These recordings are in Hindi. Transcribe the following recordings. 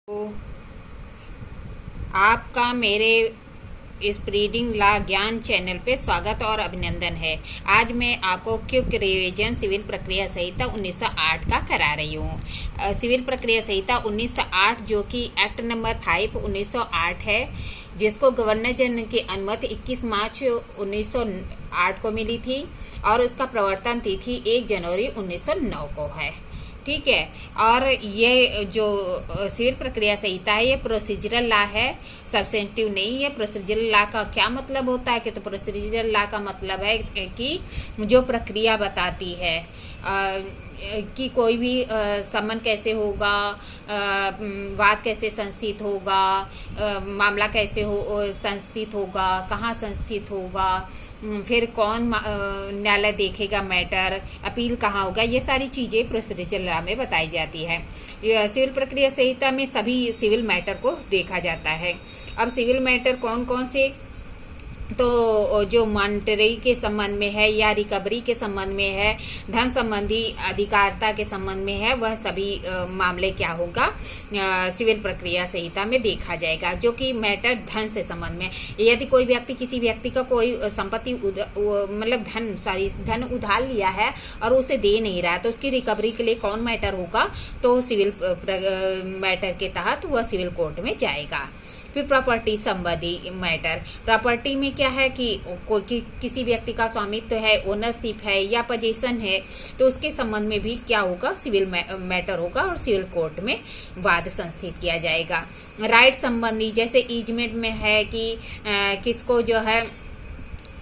तो आपका मेरे स्प्रेडिंग लॉ ज्ञान चैनल पे स्वागत और अभिनंदन है। आज मैं आपको क्विक रिवीजन सिविल प्रक्रिया संहिता 1908 का करा रही हूँ। सिविल प्रक्रिया संहिता 1908 जो कि एक्ट नंबर 5 1908 है, जिसको गवर्नर जनरल की अनुमति 21 मार्च 1908 को मिली थी और उसका प्रवर्तन तिथि 1 जनवरी 1909 को है। ठीक है। और ये जो सिविल प्रक्रिया संहिता है ये प्रोसीजरल लॉ है, सब्सेंटिव नहीं है। प्रोसीजरल लॉ का क्या मतलब होता है तो प्रोसीजरल लॉ का मतलब है कि जो प्रक्रिया बताती है कि कोई भी समन कैसे होगा, वाद कैसे संस्थित होगा, मामला कैसे संस्थित होगा, कहाँ संस्थित होगा, फिर कौन न्यायालय देखेगा मैटर, अपील कहाँ होगा, ये सारी चीजें प्रोसीजरल लॉ में बताई जाती है। सिविल प्रक्रिया संहिता में सभी सिविल मैटर को देखा जाता है। अब सिविल मैटर कौन कौन से, तो जो मॉनिटरी के संबंध में है या रिकवरी के संबंध में है, धन संबंधी अधिकारिता के संबंध में है, वह सभी मामले क्या होगा सिविल प्रक्रिया संहिता में देखा जाएगा। जो कि मैटर धन से संबंध में, यदि कोई व्यक्ति किसी व्यक्ति का कोई संपत्ति मतलब धन उधार लिया है और उसे दे नहीं रहा है तो उसकी रिकवरी के लिए कौन मैटर होगा, तो सिविल मैटर के तहत वह सिविल कोर्ट में जाएगा। फिर प्रॉपर्टी संबंधी मैटर, प्रॉपर्टी में क्या है कि किसी व्यक्ति का स्वामित्व है, ओनरशिप है या पोजीशन है, तो उसके संबंध में भी क्या होगा, सिविल मैटर होगा और सिविल कोर्ट में वाद संस्थित किया जाएगा। राइट संबंधी जैसे ईजमेंट में है कि किसको जो है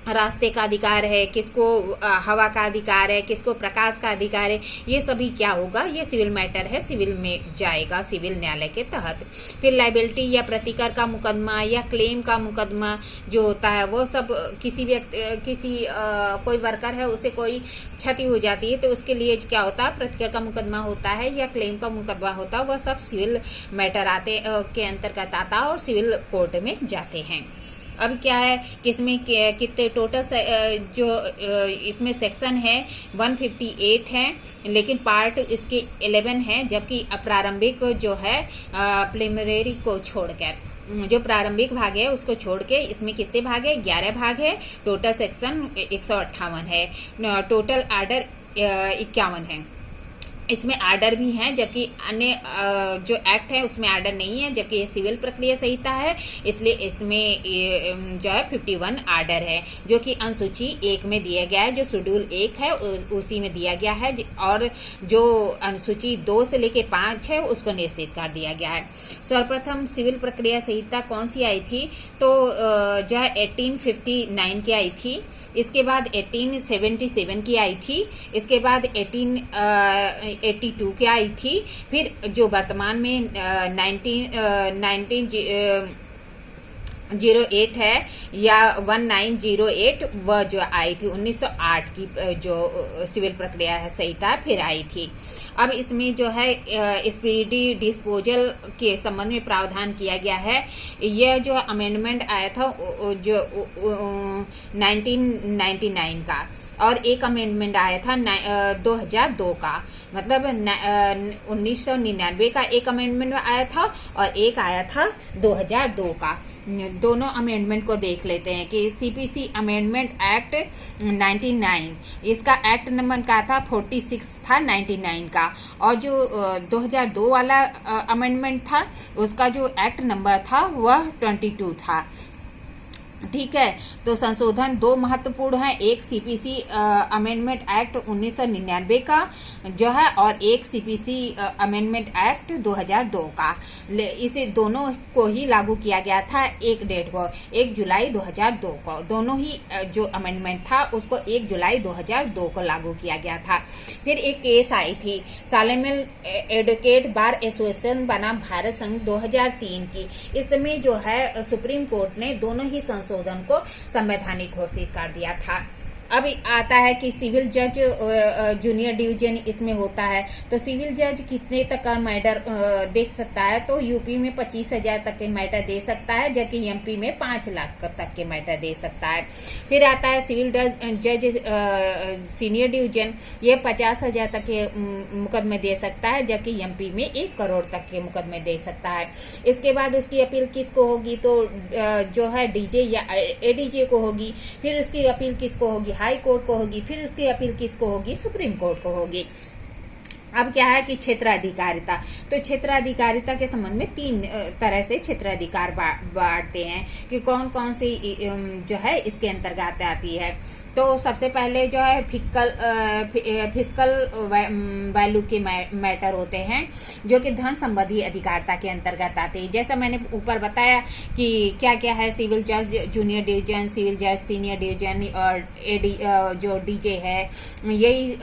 रास्ते का अधिकार है, किसको हवा का अधिकार है, किसको प्रकाश का अधिकार है, ये सभी क्या होगा, ये सिविल मैटर है, सिविल में जाएगा सिविल न्यायालय के तहत। फिर लाइबिलिटी या प्रतिकर का मुकदमा या क्लेम का मुकदमा जो होता है वो सब कोई वर्कर है उसे कोई क्षति हो जाती है तो उसके लिए क्या होता है, प्रतिकर का मुकदमा होता है या क्लेम का मुकदमा होता है, वह सब सिविल मैटर के अंतर्गत आता है और सिविल कोर्ट में जाते हैं। अब क्या है कि इसमें कितने टोटल जो इसमें सेक्शन है 158 है, लेकिन पार्ट इसके 11 है, जबकि प्रारंभिक जो है प्रिलिमिनरी को छोड़कर जो प्रारंभिक भाग है उसको छोड़ के इसमें कितने भाग है, 11 भाग है। टोटल सेक्शन 158 है, टोटल आर्डर 51 है। इसमें आर्डर भी हैं, जबकि अन्य जो एक्ट है उसमें आर्डर नहीं है, जबकि ये सिविल प्रक्रिया संहिता है इसलिए इसमें जो है 51 आर्डर है, जो कि अनुसूची 1 में दिया गया है, जो शेड्यूल 1 है उसी में दिया गया है, और जो अनुसूची 2 से लेके 5 है उसको निश्चित कर दिया गया है। सर्वप्रथम सिविल प्रक्रिया संहिता कौन सी आई थी, तो जो है 1859 की आई थी, इसके बाद 1877 की आई थी, इसके बाद 1882 की आई थी, फिर जो वर्तमान में 1908 है या 1908 वह जो आई थी 1908 की जो सिविल प्रक्रिया संहिता फिर आई थी। अब इसमें जो है स्पीडी डिस्पोजल के संबंध में प्रावधान किया गया है। यह जो अमेंडमेंट आया था जो 1999 का, और एक अमेंडमेंट आया था 2002 का, मतलब 1999 का एक अमेंडमेंट आया था और एक आया था 2002 का। दोनों अमेंडमेंट को देख लेते हैं कि सीपीसी अमेंडमेंट एक्ट 99, इसका एक्ट नंबर का था 46 था 99 का, और जो 2002 वाला अमेंडमेंट था उसका जो एक्ट नंबर था वह 22 था। ठीक है, तो संशोधन 2 महत्वपूर्ण है, एक सीपीसी अमेंडमेंट एक्ट 1999 का जो है और एक सीपीसी अमेंडमेंट एक्ट 2002 का। इसे दोनों को ही लागू किया गया था एक डेट को, 1 जुलाई 2002 को। दोनों ही जो अमेंडमेंट था उसको 1 जुलाई 2002 को लागू किया गया था। फिर एक केस आई थी सालेमल एडवोकेट बार एसोसिएशन बना भारत संघ 2003 की। इसमें जो है सुप्रीम कोर्ट ने दोनों ही संशोधन को संवैधानिक घोषित कर दिया था। अब आता है कि सिविल जज जूनियर डिवीजन इसमें होता है, तो सिविल जज कितने तक का मैटर देख सकता है, तो यूपी में 25,000 तक के मैटर दे सकता है, जबकि एमपी में 5 लाख तक के मैटर दे सकता है। फिर आता है सिविल जज सीनियर डिवीजन, ये 50,000 तक के मुकदमे दे सकता है, जबकि एमपी में 1 करोड़ तक के मुकदमे दे सकता है। इसके बाद उसकी अपील किसको होगी, तो जो है डीजे या एडीजे को होगी। फिर उसकी अपील किसको होगी, हाई कोर्ट को होगी। फिर उसकी अपील किसको होगी, सुप्रीम कोर्ट को होगी। अब क्या है कि क्षेत्राधिकारिता, तो क्षेत्राधिकारिता के संबंध में 3 तरह से क्षेत्राधिकार बांटते हैं कि कौन कौन सी जो है इसके अंतर्गत आती है। तो सबसे पहले जो है फिस्कल वैल्यू के मैटर होते हैं, जो कि धन संबंधी अधिकारिता के अंतर्गत आते हैं। जैसा मैंने ऊपर बताया कि क्या क्या है, सिविल जज जूनियर डिवीजन, सिविल जज सीनियर डिवीजन और जो डीजे है, यही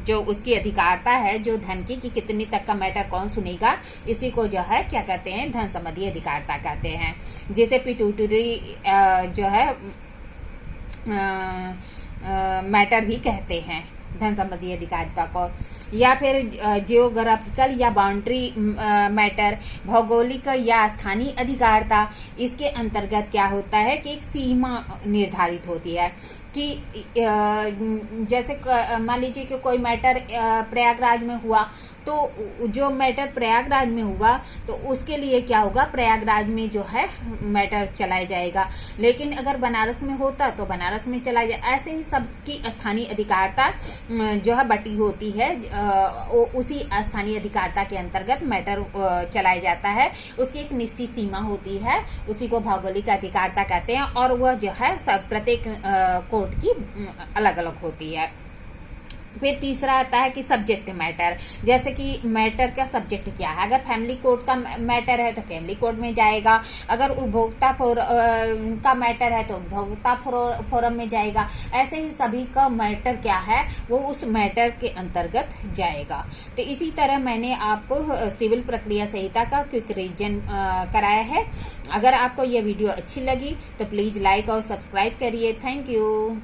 जो उसकी अधिकारिता है जो धन की कि कितने तक का मैटर कौन सुनेगा, इसी को जो है क्या कहते हैं, धन संबंधी अधिकारिता कहते हैं। जैसे पिट्यूटरी जो है मैटर भी कहते हैं धन संबंधी अधिकारिता को। या फिर जियोग्राफिकल या बाउंड्री मैटर, भौगोलिक या स्थानीय अधिकारिता, इसके अंतर्गत क्या होता है कि एक सीमा निर्धारित होती है कि जैसे मान लीजिए कि कोई मैटर प्रयागराज में हुआ, तो जो मैटर प्रयागराज में हुआ तो उसके लिए क्या होगा, प्रयागराज में जो है मैटर चलाया जाएगा। लेकिन अगर बनारस में होता तो बनारस में चला जाए। ऐसे ही सबकी स्थानीय अधिकारिता जो है बटी होती है, उसी स्थानीय अधिकारिता के अंतर्गत मैटर चलाया जाता है। उसकी एक निश्चित सीमा होती है, उसी को भौगोलिक अधिकारिता कहते हैं, और वह जो है सब प्रत्येक कोर्ट की अलग अलग होती है। फिर तीसरा आता है कि सब्जेक्ट मैटर, जैसे कि मैटर का सब्जेक्ट क्या है। अगर फैमिली कोर्ट का मैटर है तो फैमिली कोर्ट में जाएगा, अगर उपभोक्ता का मैटर है तो उपभोक्ता फोरम में जाएगा। ऐसे ही सभी का मैटर क्या है, वो उस मैटर के अंतर्गत जाएगा। तो इसी तरह मैंने आपको सिविल प्रक्रिया संहिता का क्विक रिवीजन कराया है। अगर आपको यह वीडियो अच्छी लगी तो प्लीज लाइक और सब्सक्राइब करिए। Thank you.